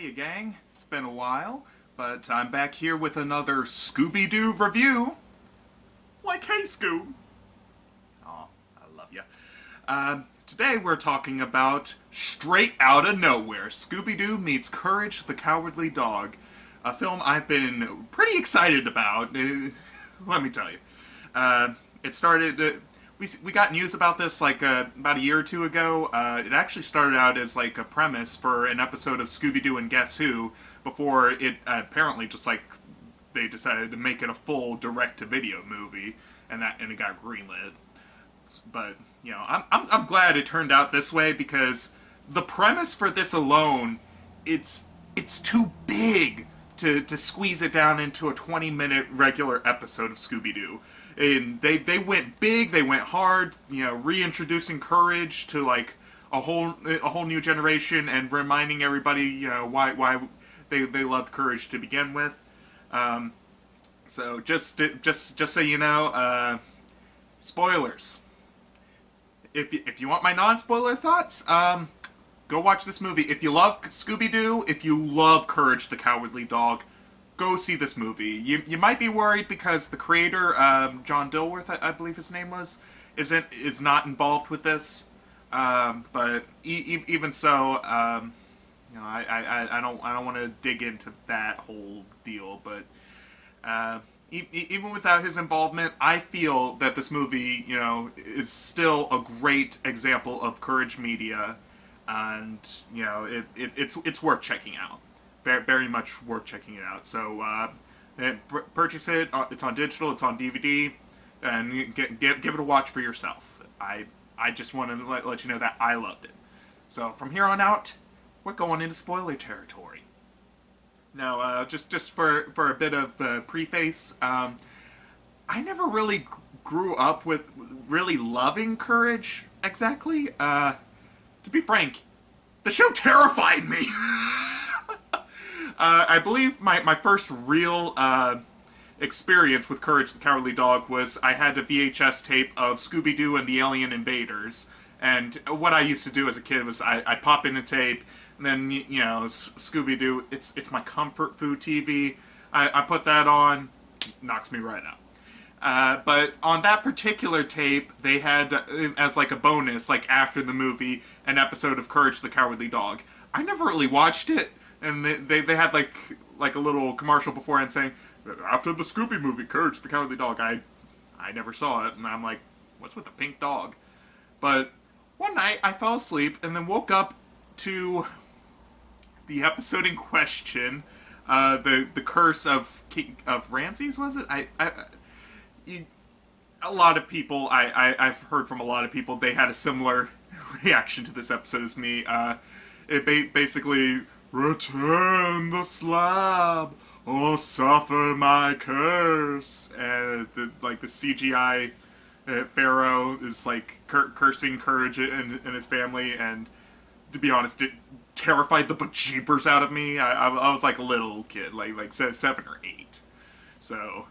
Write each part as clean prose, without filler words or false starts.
Hey gang, it's been a while, but I'm back here with another Scooby-Doo review. Like, hey Scoob! Aw, I love ya. Today we're talking about Straight Outta Nowhere, Scooby-Doo meets Courage the Cowardly Dog. A film I've been pretty excited about, let me tell you. It started, we got news about this like about a year or two ago. It actually started out as like a premise for an episode of Scooby-Doo and Guess Who, before it apparently just like they decided to make it a full direct-to-video movie, and it got greenlit. But you know, I'm glad it turned out this way, because the premise for this alone, it's too big to squeeze it down into a 20-minute regular episode of Scooby-Doo. And they went big, they went hard, you know, reintroducing Courage to like a whole new generation, and reminding everybody, you know, why they loved Courage to begin with. So just so you know, spoilers. If you want my non-spoiler thoughts, go watch this movie. If you love Scooby-Doo, if you love Courage the Cowardly Dog, go see this movie. You might be worried because the creator, John Dilworth, I believe his name was, is not involved with this. But even so, you know, I don't want to dig into that whole deal. But even without his involvement, I feel that this movie, you know, is still a great example of Courage media, and you know, it's worth checking out. Very much worth checking it out. So purchase it. It's on digital. It's on DVD, and give it a watch for yourself. I just want to let you know that I loved it. So from here on out, we're going into spoiler territory. Now, just for a bit of preface, I never really grew up with really loving Courage exactly. To be frank, the show terrified me. I believe my first real experience with Courage the Cowardly Dog was I had a VHS tape of Scooby-Doo and the Alien Invaders, and what I used to do as a kid was I'd pop in the tape, and then, you know, Scooby-Doo, it's my comfort food TV. I put that on, knocks me right out. But on that particular tape, they had, as like a bonus, like after the movie, an episode of Courage the Cowardly Dog. I never really watched it, and they had like a little commercial beforehand saying, after the Scooby movie, Courage the Cowardly Dog. I never saw it, and I'm like, what's with the pink dog? But one night I fell asleep and then woke up to the episode in question, the Curse of Ramses, was it? A lot of people, I've heard from a lot of people, they had a similar reaction to this episode as me. It basically, return the slab or suffer my curse, and the CGI Pharaoh is like cursing Courage and his family, and to be honest, it terrified the bejeepers out of me. I was like a little kid, like 7 or 8. So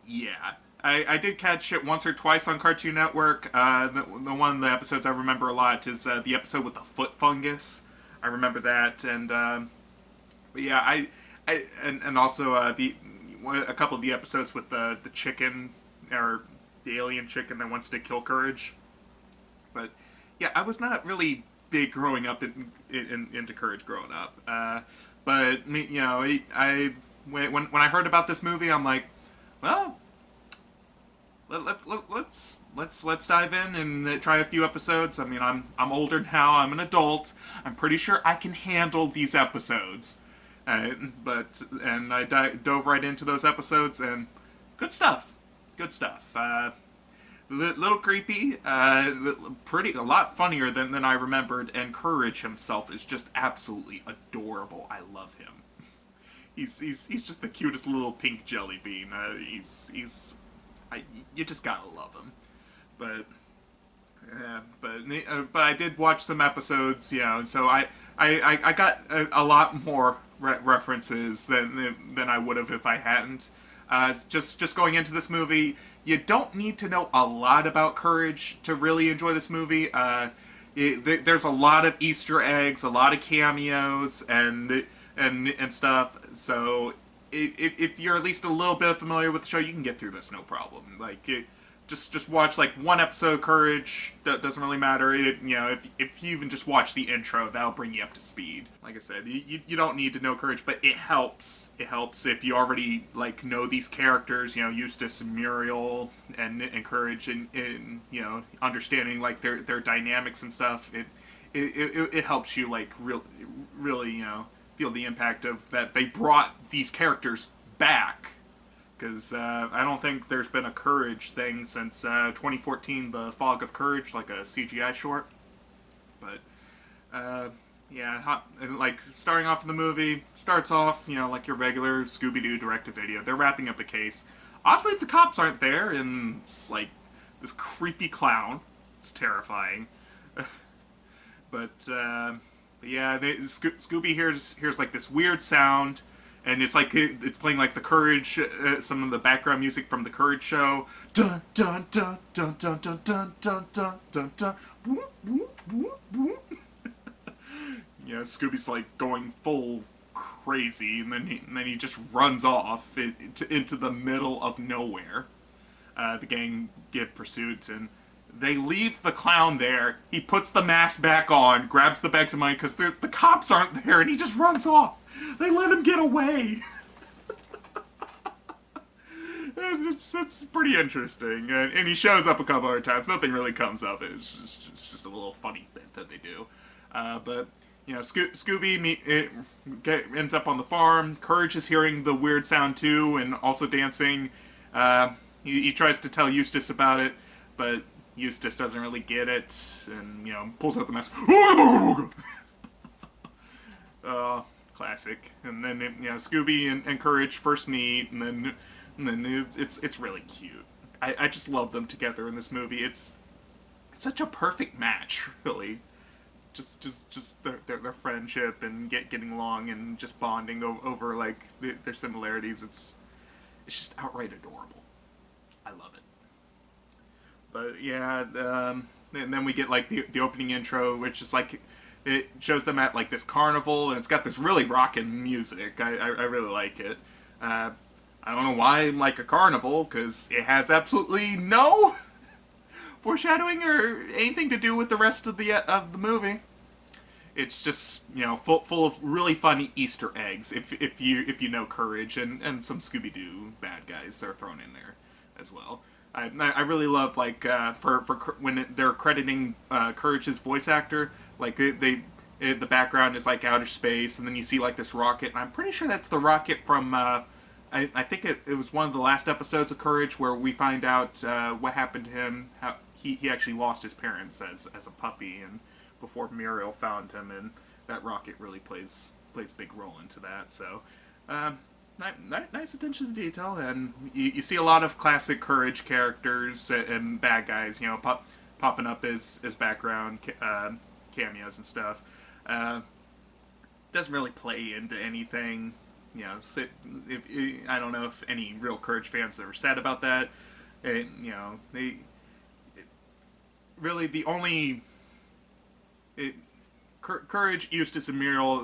yeah, I did catch it once or twice on Cartoon Network. The one of the episodes I remember a lot is the episode with the foot fungus. I remember that, and but yeah, and also a couple of the episodes with the chicken, or the alien chicken that wants to kill Courage. But yeah, I was not really big growing up into Courage growing up. But you know, when I heard about this movie, I'm like, well, let's dive in and try a few episodes. I mean, I'm older now. I'm an adult. I'm pretty sure I can handle these episodes. But I dove right into those episodes, and good stuff. Good stuff. Little creepy, a lot funnier than I remembered, and Courage himself is just absolutely adorable. I love him. He's just the cutest little pink jelly bean. You just gotta love him. But I did watch some episodes, you know, so I got a lot more references than I would have if I hadn't. Just going into this movie, you don't need to know a lot about Courage to really enjoy this movie. there's a lot of Easter eggs, a lot of cameos, and stuff. So if you're at least a little bit familiar with the show, you can get through this no problem. Like just watch like one episode of Courage. That doesn't really matter. If you even just watch the intro, that'll bring you up to speed. Like I said, you don't need to know Courage, but it helps. It helps if you already like know these characters. Eustace and Muriel and Courage, and understanding like their dynamics and stuff. It helps you like really feel the impact of that they brought these characters back. Because I don't think there's been a Courage thing since 2014, The Fog of Courage, like a CGI short. But, yeah, like, starting off in the movie, starts off, like your regular Scooby-Doo direct-to-video. They're wrapping up a case. Oddly, the cops aren't there, and it's, like, this creepy clown. It's terrifying. But yeah, Scooby hears, like, this weird sound. And it's like it's playing like the Courage, some of the background music from the Courage show. Dun dun dun dun dun dun dun dun dun dun dun. Whoop, whoop, whoop, whoop. Scooby's like going full crazy, and then he just runs off into the middle of nowhere. The gang give pursuit, and they leave the clown there. He puts the mask back on, grabs the bags of money because the cops aren't there, and he just runs off. They let him get away. It's pretty interesting, and he shows up a couple other times. Nothing really comes of it. It's just a little funny bit that they do. But Scooby ends up on the farm. Courage is hearing the weird sound too, and also dancing. He tries to tell Eustace about it, but Eustace doesn't really get it, and pulls out the mask. Classic. And then Scooby and Courage first meet, and then it's really cute. I just love them together in this movie. It's such a perfect match, really. Just their friendship and getting along and just bonding over like their similarities. It's just outright adorable. I love it. But yeah, and then we get like the opening intro, which is like. It shows them at like this carnival, and it's got this really rockin' music. I really like it. I don't know why I like a carnival, because it has absolutely no foreshadowing or anything to do with the rest of the movie. It's just full of really funny Easter eggs. If you know Courage, and some Scooby-Doo bad guys are thrown in there as well. I really love like for when they're crediting Courage's voice actor. Like the background is like outer space, and then you see like this rocket, and I'm pretty sure that's the rocket from. I think it was one of the last episodes of Courage where we find out what happened to him. How he actually lost his parents as a puppy, and before Muriel found him, and that rocket really plays a big role into that. So. Nice attention to detail, and you see a lot of classic Courage characters and bad guys, popping up as background cameos and stuff. Doesn't really play into anything. I don't know if any real Courage fans ever said about that. Really the only Courage, Eustace, and Muriel,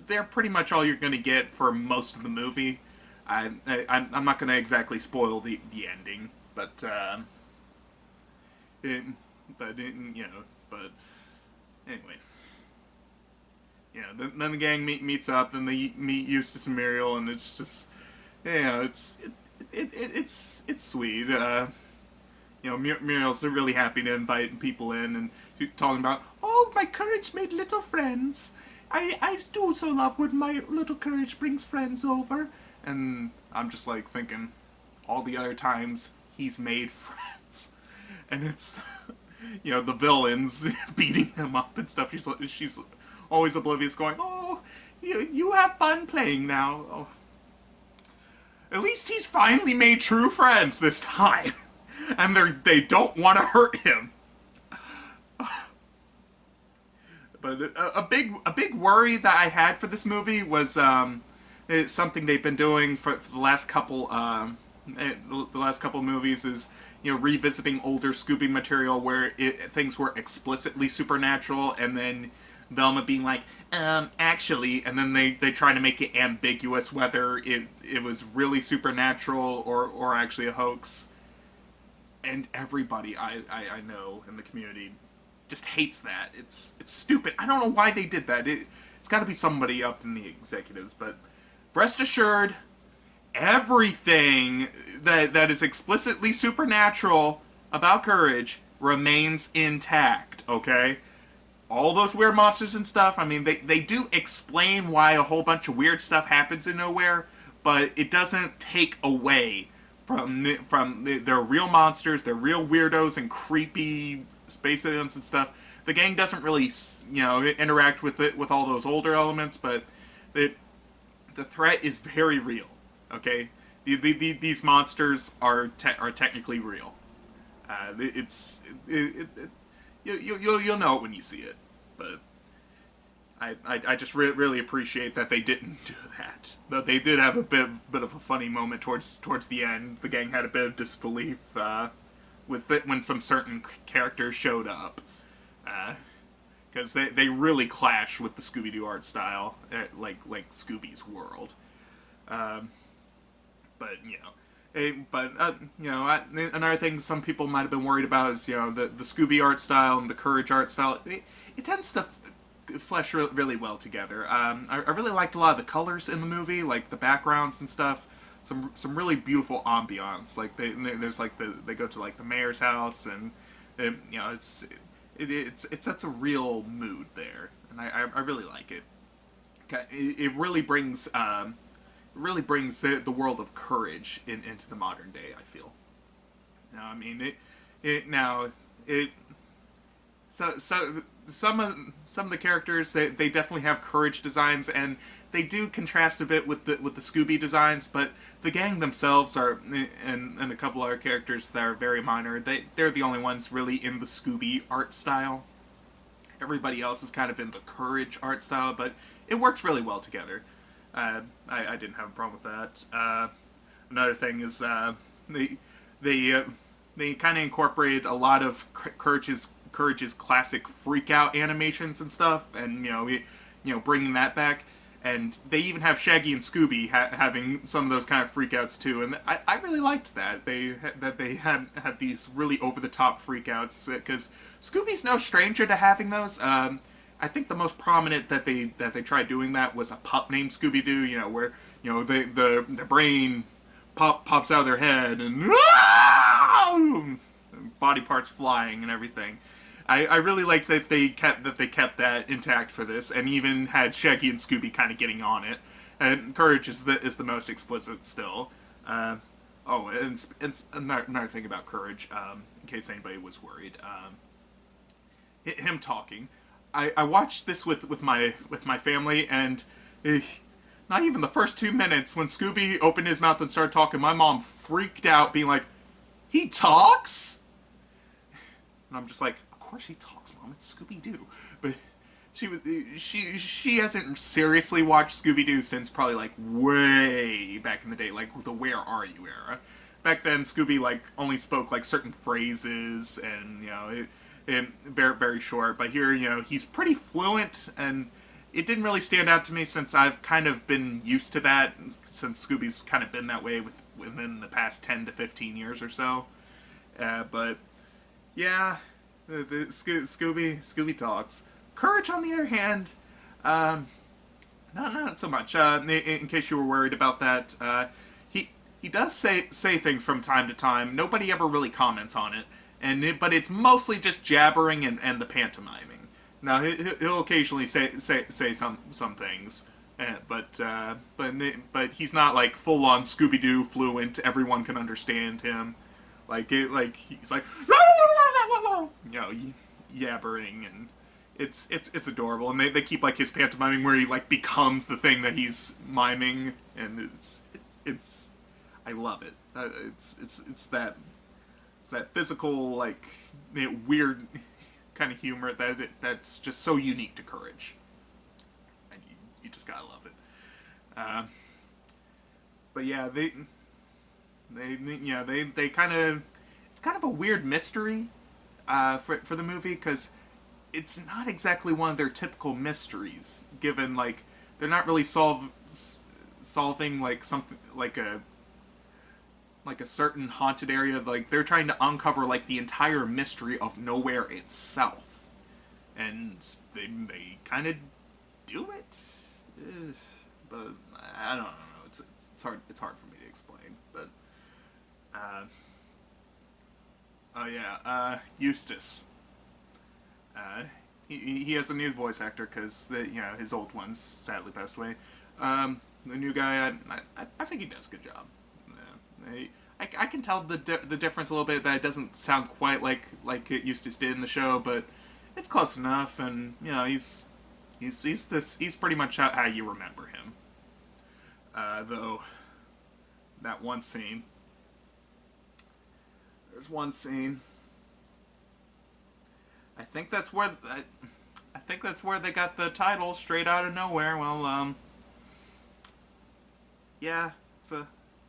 they're pretty much all you're going to get for most of the movie. I'm not going to exactly spoil the ending, but anyway, then the gang meets up, and they meet Eustace and Muriel, and it's just it's sweet. Muriel's really happy to invite people in, and talking about, oh, my Courage made little friends. I do so love when my little Courage brings friends over. And I'm just like thinking, all the other times he's made friends. And it's, the villains beating him up and stuff. She's always oblivious, going, oh, you have fun playing now. Oh. At least he's finally made true friends this time. And they don't want to hurt him. But a big worry that I had for this movie was it's something they've been doing for the last couple the last couple movies is, revisiting older Scooby material where things were explicitly supernatural, and then Velma being like, actually, and then they try to make it ambiguous whether it was really supernatural or actually a hoax. And everybody I know in the community just hates that. It's stupid. I don't know why they did that. It's got to be somebody up in the executives, but rest assured, everything that is explicitly supernatural about Courage remains intact, okay? All those weird monsters and stuff, I mean, they do explain why a whole bunch of weird stuff happens in Nowhere, but it doesn't take away from their real monsters, their real weirdos and creepy space aliens and stuff. The gang doesn't really, interact with it with all those older elements, but the threat is very real. Okay, these monsters are technically real. You'll know it when you see it, but I just really appreciate that they didn't do that. Though they did have a bit of a funny moment towards the end. The gang had a bit of disbelief with it when some certain characters showed up, because they really clash with the Scooby-Doo art style, like Scooby's world. But another thing some people might have been worried about is the Scooby art style and the Courage art style. It tends to flesh really well together. I really liked a lot of the colors in the movie, like the backgrounds and stuff. Some really beautiful ambiance. Like there's like they go to like the mayor's house, and it sets a real mood there, and I really like it. It really brings the world of Courage into the modern day, I feel. Now, I mean, so some of the characters, they definitely have Courage designs, and they do contrast a bit with the Scooby designs, but the gang themselves are, and a couple other characters that are very minor, they're the only ones really in the Scooby art style. Everybody else is kind of in the Courage art style, but it works really well together. I didn't have a problem with that. Another thing is they kind of incorporated a lot of Courage's classic freak out animations and stuff, and bringing that back. And they even have Shaggy and Scooby having some of those kind of freakouts too, and I really liked that they had these really over the top freakouts, because Scooby's no stranger to having those. I think the most prominent that they tried doing that was a pup named Scooby-Doo, where the brain pops out of their head and body parts flying and everything. I really like that they kept that intact for this, and even had Shaggy and Scooby kind of getting on it. And Courage is the most explicit still. And another thing about Courage, in case anybody was worried, him talking. I watched this with my family, and not even the first 2 minutes, when Scooby opened his mouth and started talking, my mom freaked out, being like, "He talks?" And I'm just like, "Of course he talks, Mom. It's Scooby-Doo." But she hasn't seriously watched Scooby-Doo since probably like way back in the day, like the "Where Are You" era. Back then, Scooby like only spoke like certain phrases, and very, very short, but here, he's pretty fluent, and it didn't really stand out to me since I've kind of been used to that, since Scooby's kind of been that way within the past 10 to 15 years or so. But, yeah, the Scooby talks. Courage, on the other hand, not so much. In case you were worried about that, he does say things from time to time. Nobody ever really comments on it. But it's mostly just jabbering and the pantomiming. Now he'll occasionally say some things, but he's not like full on Scooby-Doo fluent. Everyone can understand him. He's like yabbering, and it's adorable. And they keep like his pantomiming where he like becomes the thing that he's miming, and it's I love it. It's that physical, like, weird kind of humor that's just so unique to Courage. And you just gotta love it. But yeah, They kind of, it's kind of a weird mystery for the movie, because it's not exactly one of their typical mysteries, given like they're not really solving like something like a certain haunted area. Like they're trying to uncover like the entire mystery of nowhere itself, and they kind of do it. Ugh. But I don't know. It's hard for me to explain. But oh yeah, Eustace. Uh, he has a new voice actor because his old ones sadly passed away. The new guy, I think he does a good job. I can tell the difference a little bit, that it doesn't sound quite like it Eustace did in the show, but it's close enough, and he's pretty much how you remember him. Though that one scene, there's one scene. I think that's where they got the title, Straight Out of Nowhere. Well, yeah, it's a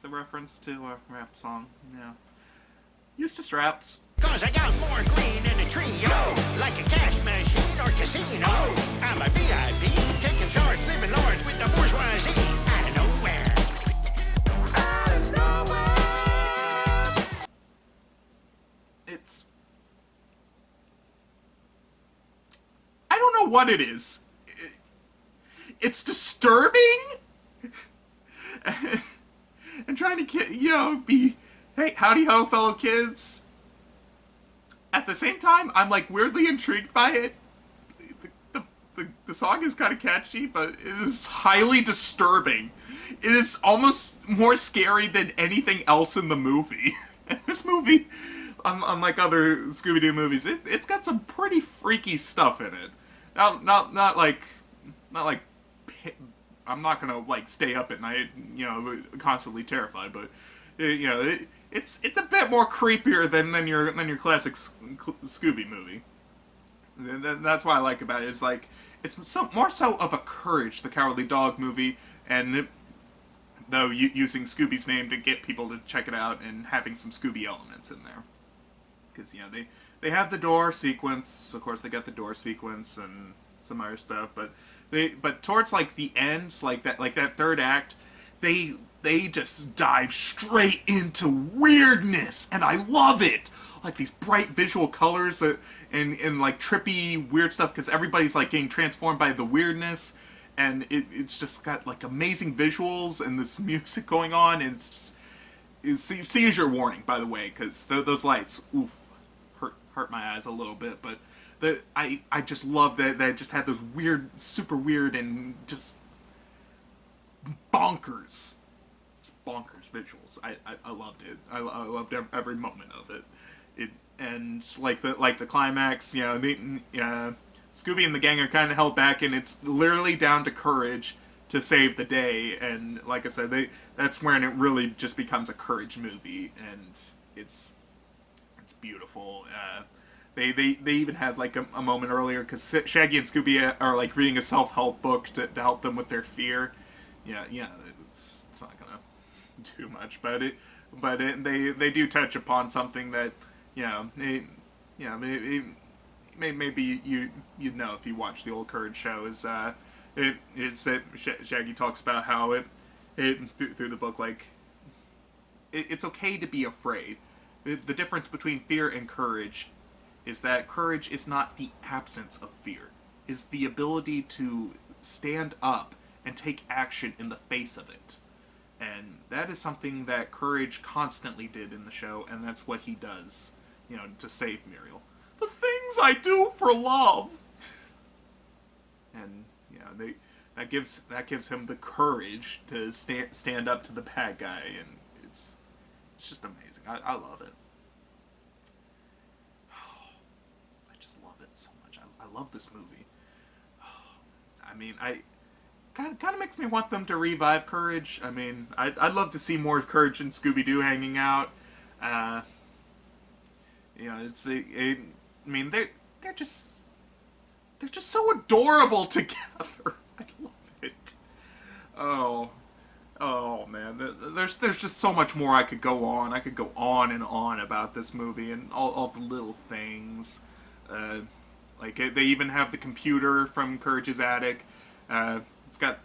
reference to a rap song. Yeah, Eustace raps. Cause I got more green in the trio, like a cash machine or casino. I'm a VIP, taking charge, living large with the bourgeoisie. Out of nowhere. Out of nowhere. I don't know what it is. It's disturbing. And trying to be, hey, howdy ho, fellow kids. At the same time, I'm like weirdly intrigued by it. The song is kind of catchy, but it is highly disturbing. It is almost more scary than anything else in the movie. And this movie, unlike other Scooby-Doo movies, it's got some pretty freaky stuff in it. Not like I'm not gonna like stay up at night, constantly terrified, but it's a bit more creepier than your classic Scooby movie. And that's what I like about it. Is like it's more so of a Courage the Cowardly Dog movie, and though using Scooby's name to get people to check it out and having some Scooby elements in there, because they have the door sequence. Of course, they got the door sequence and some other stuff, but towards like the end, like that third act, they just dive straight into weirdness, and I love it. Like these bright visual colors and like trippy weird stuff, because everybody's like getting transformed by the weirdness, and it's just got like amazing visuals and this music going on, and it's seizure warning, by the way, because those lights, oof, hurt my eyes a little bit, but I just love that it just had those weird, super weird, and just bonkers visuals. I loved it. I loved every moment of it. And like the climax, Scooby and the gang are kind of held back, and it's literally down to Courage to save the day. And like I said, that's when it really just becomes a Courage movie, and it's beautiful. They even had like a moment earlier, because Shaggy and Scooby are like reading a self-help book to help them with their fear. It's not gonna do much, but they do touch upon something that maybe you'd know if you watch the old Courage show. Is that Shaggy talks about how through the book, like it's okay to be afraid. The difference between fear and courage is that courage is not the absence of fear, is the ability to stand up and take action in the face of it. And that is something that Courage constantly did in the show, and that's what he does, to save Muriel. The things I do for love! And, that gives him the courage to stand up to the bad guy, and it's just amazing. I love it. I just love it so much. I love this movie. I mean, kind of makes me want them to revive Courage. I mean, I'd love to see more Courage and Scooby-Doo hanging out. They're just so adorable together. I love it. Oh, Oh man, there's just so much more I could go on. I could go on and on about this movie and all the little things. Like they even have the computer from Courage's attic. I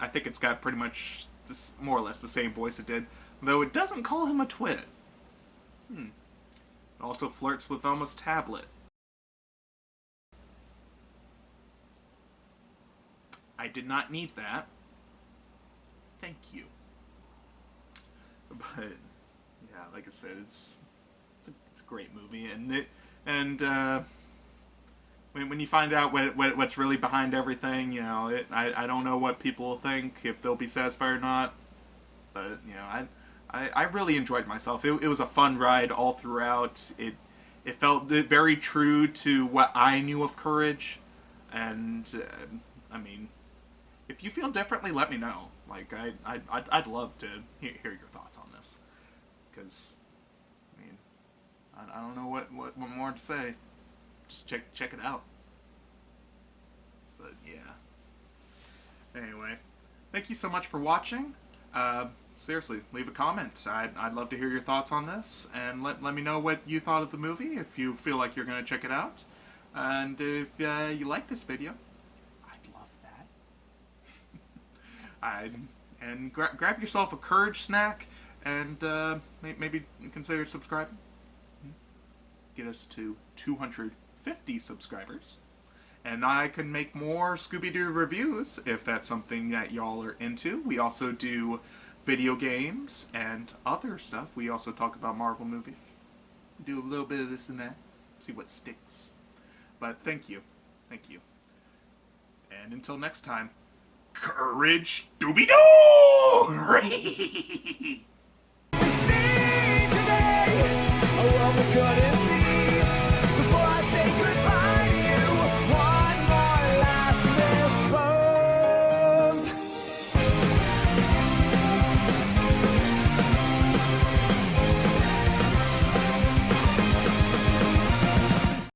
think it's got pretty much more or less the same voice it did, though it doesn't call him a twit. It also flirts with Velma's tablet. I did not need that. Thank you. But yeah, like I said, it's a great movie, and when you find out what's really behind everything, you know, I don't know what people will think, if they'll be satisfied or not. But you know, I really enjoyed myself. It was a fun ride all throughout. It felt very true to what I knew of Courage, and I mean, if you feel differently, let me know. Like I'd love to hear your thoughts on this, because I mean, I don't know what more to say. Just check it out. But yeah. Anyway, thank you so much for watching. Seriously, leave a comment. I'd love to hear your thoughts on this, and let me know what you thought of the movie if you feel like you're gonna check it out. And if you like this video, I'd love that. And grab yourself a Courage snack, and maybe consider subscribing. Get us to 250 subscribers, and I can make more Scooby-Doo reviews if that's something that y'all are into. We also do video games and other stuff. We also talk about Marvel movies. We do a little bit of this and that. See what sticks. But thank you. Thank you. And until next time, Courage Scooby-Doo! See today, a woman cut